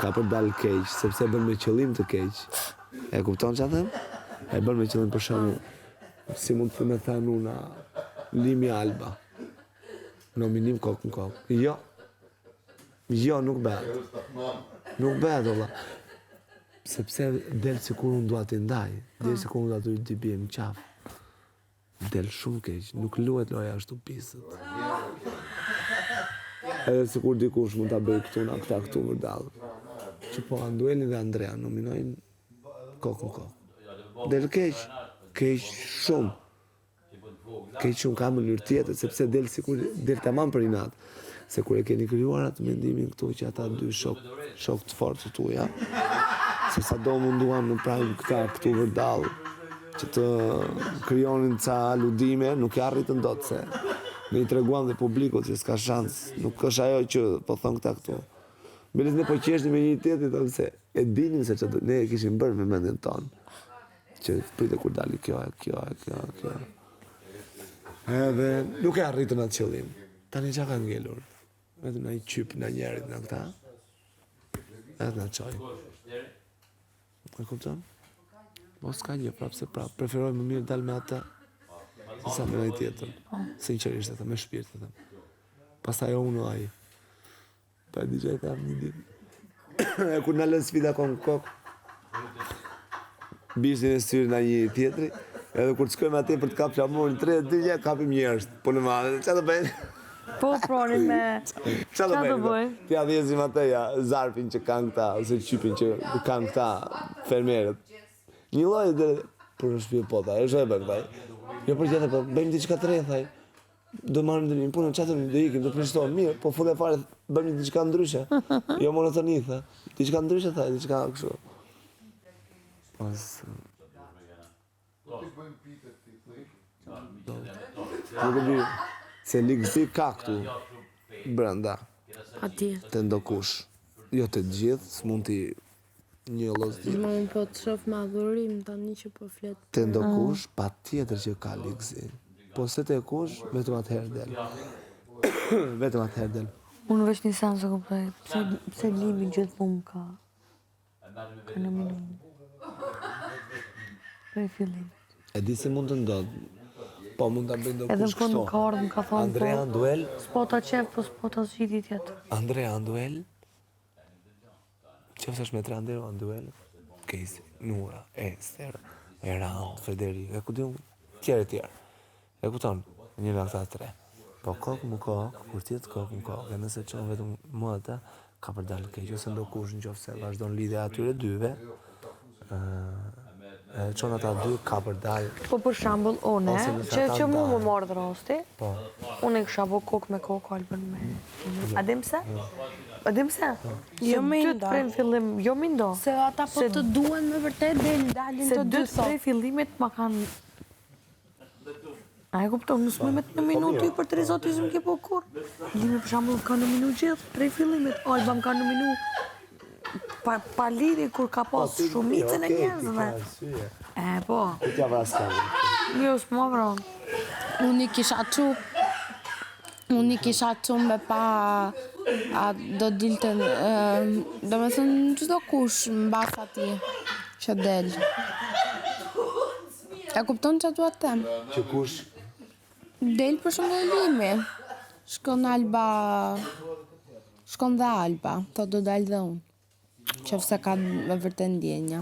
ka për dalë keq, sepse bën me qëllim të keq. E kupton që them? E bën me qëllim për shembull, si mund të me thënë una Limi Alba. Nominim kokë në kokë. Jo. Jo, nuk bëhet. Nuk bëhet, olla. Sepse del sikur unë dua t'i ndaj, del sikur unë dua t'i bjem qaf. Del shumë keq, nuk luhet loja ashtu pisët. Edhe sikur dikush mund ta bëj këtu na këtu vërdall. Që po Andueli dhe Andrea nominojnë kokë në kokë. Del keq, keq shumë. Keq shumë ka mënyrë tjetër, sepse del sikur del tamam për inat. Se kur e keni krijuar atë mendimin këtu që ata dy shok të fortë tu, ja. Se sa do munduam në prajmë këtu vërdall, që të krijonin ca aludime, nuk e arritën dot se ne i treguam dhe publikut se s'ka shans, nuk është ajo që po thon këta këtu. Meles ne po qeshnim me një tjetrin se e dinim se çfarë ne e kishim bërë me mendjen tonë. Që pritet kur dali kjo. Edhe nuk e arritën atë qëllim. Tani çka ka ngelur? Vetëm na i qyp na njerit nga këta. Edhe na çoj. E kupton? Mos ka gjë prapë se prapë. Preferoj më mirë dal me ata sa me ai tjetër. Sinqerisht ata me shpirt ata. Pastaj unë ai. Pa di çfarë kam një ditë. E kur na lën sfida kokë. Bizin e styr nga një tjetri. Edhe kur të shkojmë atje për të kapë flamurin 3-2 kapim njerëz. Po në madhe, çfarë do bëjnë? Po pronin me... Çfarë do bëjnë? T'ja dhjezim ateja, zarfin që kanë këta, ose qypin që kanë këta fermerët. Një lloj dhe për shpje po ta, është e bën vaj. Jo për tjetër, po bëjmë diçka të re, thaj. Do marrim ndërmjet punën, çfarë do ikim, do plotësojmë mirë, po full e fare bëjmë diçka ndryshe. Jo monotoni, tha. Diçka ndryshe, thaj, diçka kështu. Pas nuk e di se ligësi ka këtu brenda Atje. të ndokush. Jo të gjithë, s'mund t'i një lloj. Ma unë po të shoh me adhurim tani që po flet. Të ndokush patjetër që ka ligësi. Po se të kush, vetëm atëherë del. Vetëm atëherë del. Unë veç një sens e kuptoj. Pse Limi gjithmonë ka nominuar. Për fillim. E di se mund të ndodh. Po mund ta bëj ndokush Edhe kështu. në kord më ka thonë Andrea Anduel. S'po ta qef, po s'po ta zgjidhi tjetër. Andrea Anduel. Qëfësh me 3 Andrea Anduel. Casey, Nura, Ester, Erand, Frederik, e ku di unë, tjerë. E kupton, një nga këta 3. Po kokë më kokë, kur tjetë kokë më kokë, e nëse qonë vetëm më ata, ka për dalë keq, ose ndokush në qofë se vazhdon lidhja atyre dyve, qonë ata dy ka për dalë. Po për shembull, une, që mu më mordë rosti, Po. unë e kësha bo kokë me kokë, Albën me... A dim se? A dim se? Jo me Se dy ndo. prej fillim, jo me ndo. Se ata po të duen me vërtet dhe dalin Se të dy dy prej sot. fillimit ma kanë... A e kupton, nësë me në minutë i për të rizotizm ke po kur. Limi për shembull ka nominu gjithë prej fillimit, Alba më ka nominu pa lidhje kur ka pas shumicën e njerëzve. E po, Ku t'ja vras kamë? jo s'ma vron. Unë i kisha qu me pa do dilte do me thënë çdo kush mbas atij që del. E kupton që duat them? Që kush? Del për shumë Limi. Shkon dhe Alba, thot do dal dhe unë. Qofse ka me vërtet ndjenja.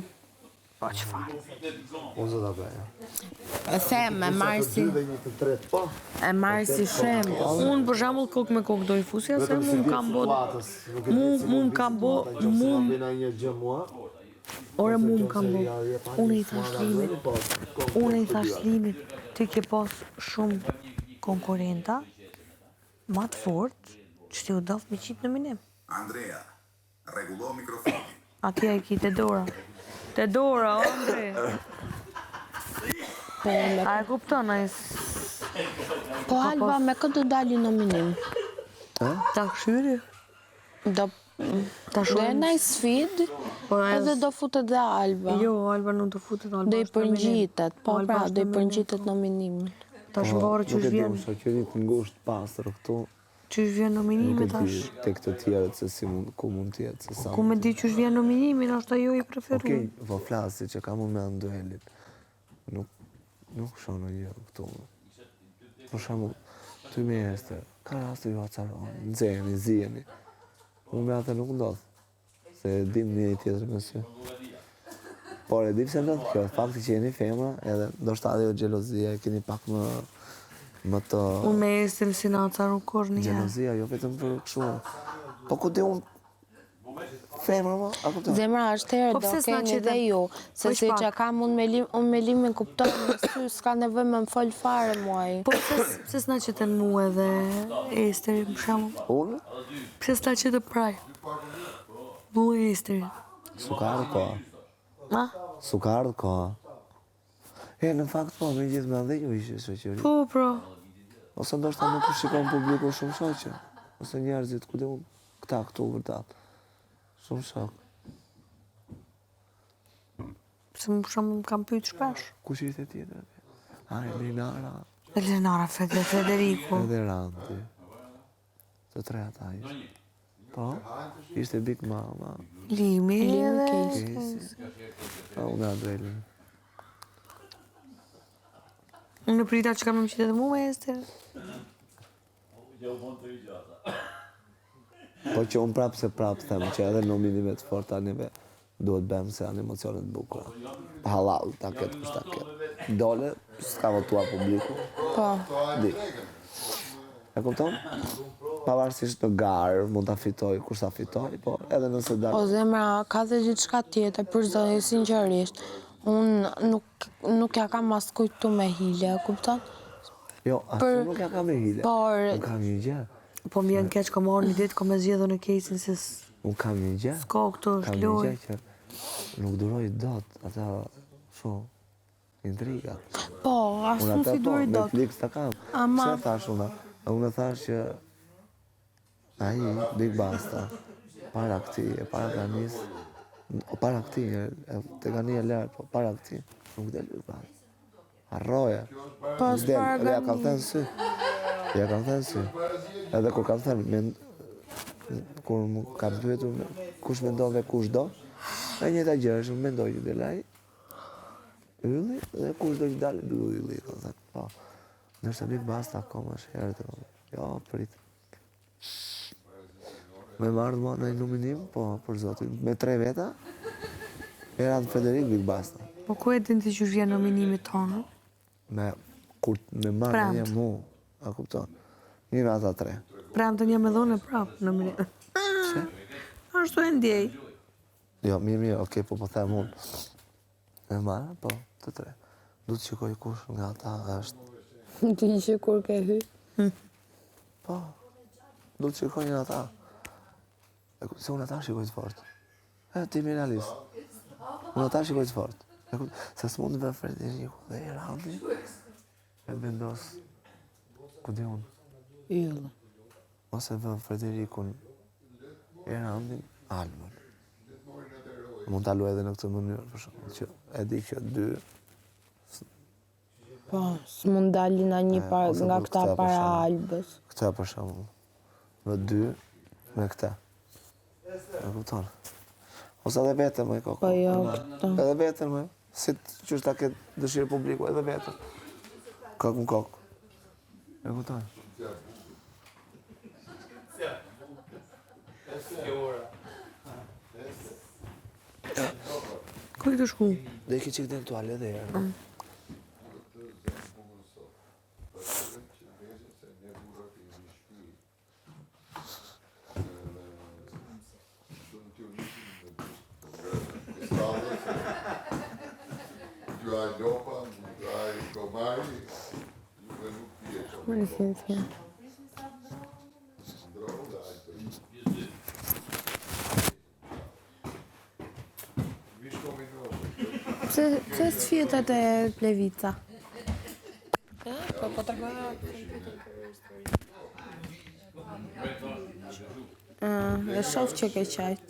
Po çfarë? Unë zë da bëja. E them, e marrë si... Po. E marrë si shembull. Unë për shembull kokë me kokë do i fusja se mu më kam bo... Mu më kam bo... Një gjë mua. Ore mu më kam bo... Unë i thash Limit. Unë i thash Limit. Ti ke pas shumë konkurenta, ma të fort, që ti u dof me qitë në minim. Andrea, rregullo mikrofonin. Atje e ki te Dora. Te Dora, o Andre. A e kupton, a i Po Alba me këtë do dali nominim. ta këshyri? Do Ta do e ndaj sfid, Po edhe do futet dhe Alba. Jo, Alba nuk do futet, Alba Do i është nominim. përngjitet, po Alba pra, është do i nominim. përngjitet nominimin. Ta shvarë që Nuk e vjen. du, shoqëri të ngusht pastër këtu. Qysh vjen nominimi Nuk e di tash? tek të tjerët se si mund, ku mund të jetë, se sa. Ku me di qysh vjen nominimi, është ajo i Okej, preferuar. po flasi që kam unë me Anduelin. Nuk shonë gjë këtu. Për shembull, ty me Ester, ka raste ju acaron, nxeheni, ziheni. Unë me atë nuk ndodh. Se dim një tjetër me sy. Por e di pse ndodh kjo, fakti që jeni femra, edhe ndoshta ajo xhelozia e keni pak më të Unë me Esterin si na acaron kur një herë. xhelozia, jo vetëm për kështu. Po ku di unë femra më, a kupton? Zemra është herë Po do pse s'na keni qiten? dhe ju. Se Po si shpak. që kam unë me limin kuptoj me sy, s'ka nevoj me më fol fare muaj. Po pse s'na qeten mua edhe Esterin, për shembull? Unë? Pse s'na qetë praj? Mua e Esterin. Sukarë koha. Ma? Sukarë koha. Në fakt po, me gjithë me dhe ju ishe shoqëri. Po, pro. Ose ndoshta nuk u shikon publiku shumë shoqë. Ose njerëzit, ku di unë, këta këtu vërtat. Shumë shok. Pse më për shembull më kam pyet shpesh. Kush ishte tjetër? Elinara, Elenara Federiku. edhe Randi. Të tre ata ishte. Po, ishte Big Mama, Limi edhe... Kesi. Po, unë Adrelin. Unë prita që kam më qytet mua me Ester. Po që unë prapë them që edhe nominimet forta neve duhet bëjmë se janë emocionet bukura. Halal, ta ketë kush ta ketë. Dole, s'ka votuar publiku. Po, Di. E kupton? Pavarësisht në garë, mund ta fitoj kush ta fitoj, po edhe nëse po dal. zemra, ka dhe gjithçka tjetër, për zonë, sinqerisht. Unë nuk ja kam as kujtu me hile, kupton? Jo, ashtu nuk ja kam e hile. Por, Unë kam një gjë. Po më vjen keq, kam marrë një ditë, kam e zgjedhur në kesin se Unë kam një gjë. s'ka këtu Kam është një lojë. gjë që nuk duroj dot ata shumë intriga. po, as Unë nuk ata si durit dot. Netflix ta kam. Ama- Pse thash unë? Unë thash që ai Big Basta para këti, te gani e lërë, po para këti, nuk del Big Basta. Arroja. Po, Nuk del, s'para edhe ja kam gani. thënë sy. Ja kam thënë sy. Edhe kur kam thënë, kur më kam pyetur kush mendon dhe kush do, e njëjta gjë është, unë mendoj që del ai ylli dhe kush do që dalë ylli, kam thënë, po. Nërsa Big Basta akoma është herë të rëmë. Jo, prit. Me marrë më në nominim, po, për zotin. Me 3 veta, Erand Federik Big Basta. Po ku e din ti që vjen nominimit tonë? Kur me marrë Pramt. një mu, a kupton, një nga ata 3. Prandë një me dhone prapë nominim. Pse? Ashtu e ndjej. Jo, mirë, okej, po them unë. Me marrë, po, të 3. Du të shikoj kush nga ata është. Ti ishe kur ke hy. Po, du të shikoj nga ata. Se unë ata shikoj të fort. Ti mi realist. Unë ata shikoj të fort. Se s'mund të vë Frederiku dhe Erandi, e vendos, ku di unë, Yllë. ose vë Frederikun, Erandin, Almën. Mund ta luaj edhe në këtë mënyrë, për shembull, që e di që 2, Po, s'mund dalin a një ose nga për këta këta, për para shembull. albës. Këta për shembull. Vë 2 me këta. E kupton? Ose edhe vetëm me kokë. Po jo, këta. Edhe vetëm me. Si që është ta ketë dëshirë publiku, edhe vetëm. Kokë në kokë. E kupton? Ku i të shku? Dhe i ki qikë dhe në tuale dhe herë. Gjaj lopa, gjaj komari, juve nuk pjetë. Më në thënë. Pse sfjetet e Levica? Po të E shoh që ke qajt.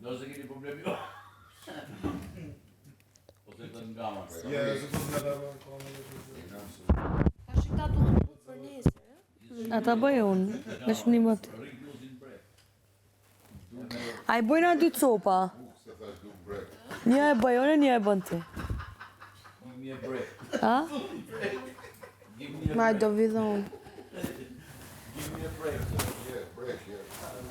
Nëse keni problemi. Ose të ngama. Tash ta duhet për nesër. Ata bëj unë, me shmëni më të. A i bojna 2 copa. Se thash du brek. Një e bëj unë, një e bën ti. Give me a break. A? Give me a Ma do vidhon. Give me a break. Yeah, brek, yeah.